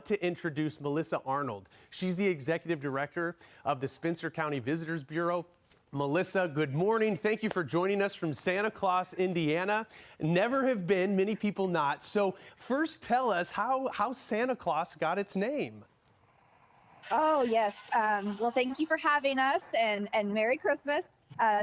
want to introduce Melissa Arnold. She's the executive director of the Spencer County Visitors Bureau. Melissa, good morning. Thank you for joining us from Santa Claus, Indiana. Never have been, many people not. So first tell us how Santa Claus got its name. Oh, yes. Well, thank you for having us, and Merry Christmas.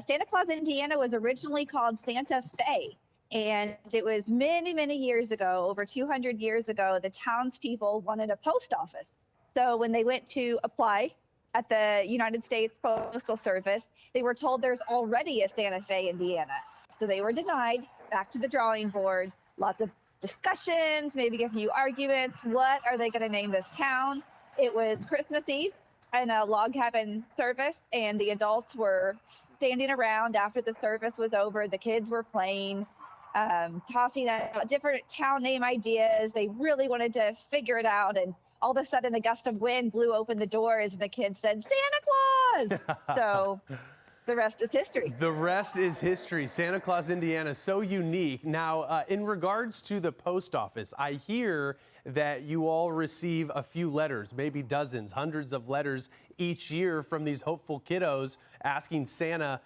Santa Claus, Indiana was originally called Santa Fe, and it was many, many years ago, over 200 years ago, the townspeople wanted a post office. So when they went to apply at the United States Postal Service, they were told there's already a Santa Fe, Indiana. So they were denied, back to the drawing board, lots of discussions, maybe a few arguments. What are they going to name this town? It was Christmas Eve and a log cabin service, and the adults were standing around after the service was over. The kids were playing, tossing out different town name ideas. They really wanted to figure it out, and all of a sudden a gust of wind blew open the doors and the kids said, "Santa Claus!" So the rest is history. The rest is history. Santa Claus, Indiana, so unique. Now, in regards to the post office, I hear that you all receive a few letters, maybe dozens, hundreds of letters each year from these hopeful kiddos asking Santa.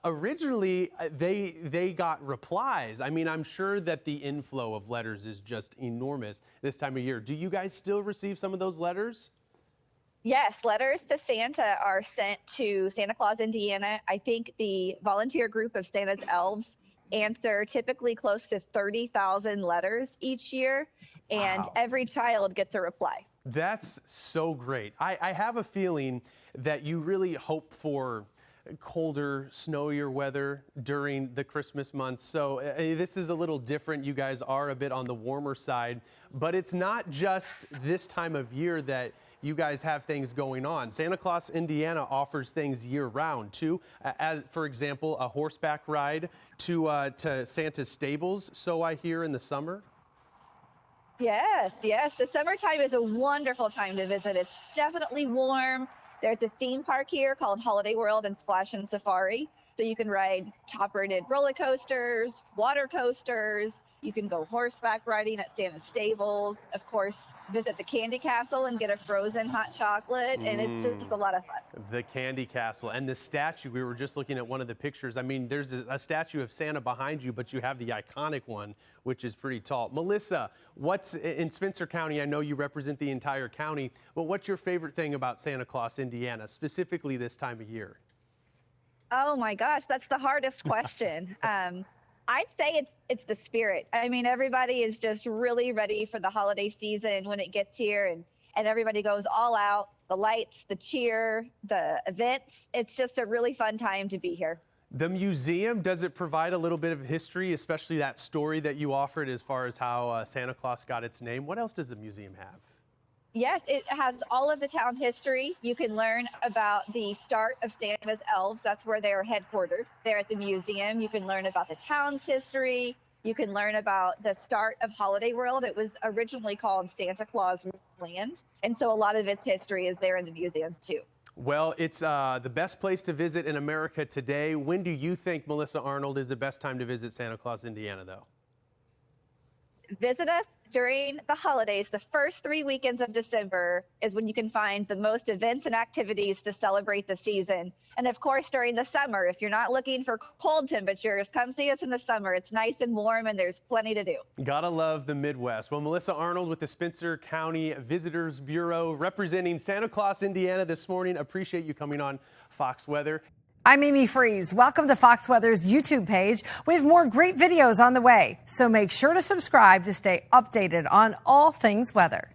Originally, they got replies. I mean, I'm sure that the inflow of letters is just enormous this time of year. Do you guys still receive some of those letters? Yes, letters to Santa are sent to Santa Claus, Indiana. I think the volunteer group of Santa's elves answer typically close to 30,000 letters each year, and Wow. Every child gets a reply. That's so great. I have a feeling that you really hope for colder, snowier weather during the Christmas months. So this is a little different. You guys are a bit on the warmer side, but it's not just this time of year that you guys have things going on. Santa Claus, Indiana offers things year round too. As for example, a horseback ride to Santa's stables. So I hear in the summer. Yes, yes. The summertime is a wonderful time to visit. It's definitely warm. There's a theme park here called Holiday World and Splash and Safari. So you can ride top-rated roller coasters, water coasters. You can go horseback riding at Santa's stables. Of course, visit the Candy Castle and get a frozen hot chocolate. And it's just a lot of fun. The Candy Castle and the statue. We were just looking at one of the pictures. I mean, there's a statue of Santa behind you, but you have the iconic one, which is pretty tall. Melissa, what's in Spencer County? I know you represent the entire county, but what's your favorite thing about Santa Claus, Indiana, specifically this time of year? Oh my gosh, that's the hardest question. I'd say it's the spirit. I mean, everybody is just really ready for the holiday season when it gets here, and everybody goes all out. The lights, the cheer, the events. It's just a really fun time to be here. The museum, does it provide a little bit of history, especially that story that you offered as far as how Santa Claus got its name? What else does the museum have? Yes, it has all of the town history. You can learn about the start of Santa's elves. That's where they're headquartered there at the museum. You can learn about the town's history. You can learn about the start of Holiday World. It was originally called Santa Claus Land. And so a lot of its history is there in the museum too. Well, it's the best place to visit in America today. When do you think, Melissa Arnold, is the best time to visit Santa Claus, Indiana, though? Visit us during the holidays. The first 3 weekends of December is when you can find the most events and activities to celebrate the season. And of course, during the summer, if you're not looking for cold temperatures, come see us in the summer. It's nice and warm and there's plenty to do. Gotta love the Midwest. Well, Melissa Arnold with the Spencer County Visitors Bureau representing Santa Claus, Indiana this morning. Appreciate you coming on Fox Weather. I'm Amy Freeze. Welcome to Fox Weather's YouTube page. We have more great videos on the way, so make sure to subscribe to stay updated on all things weather.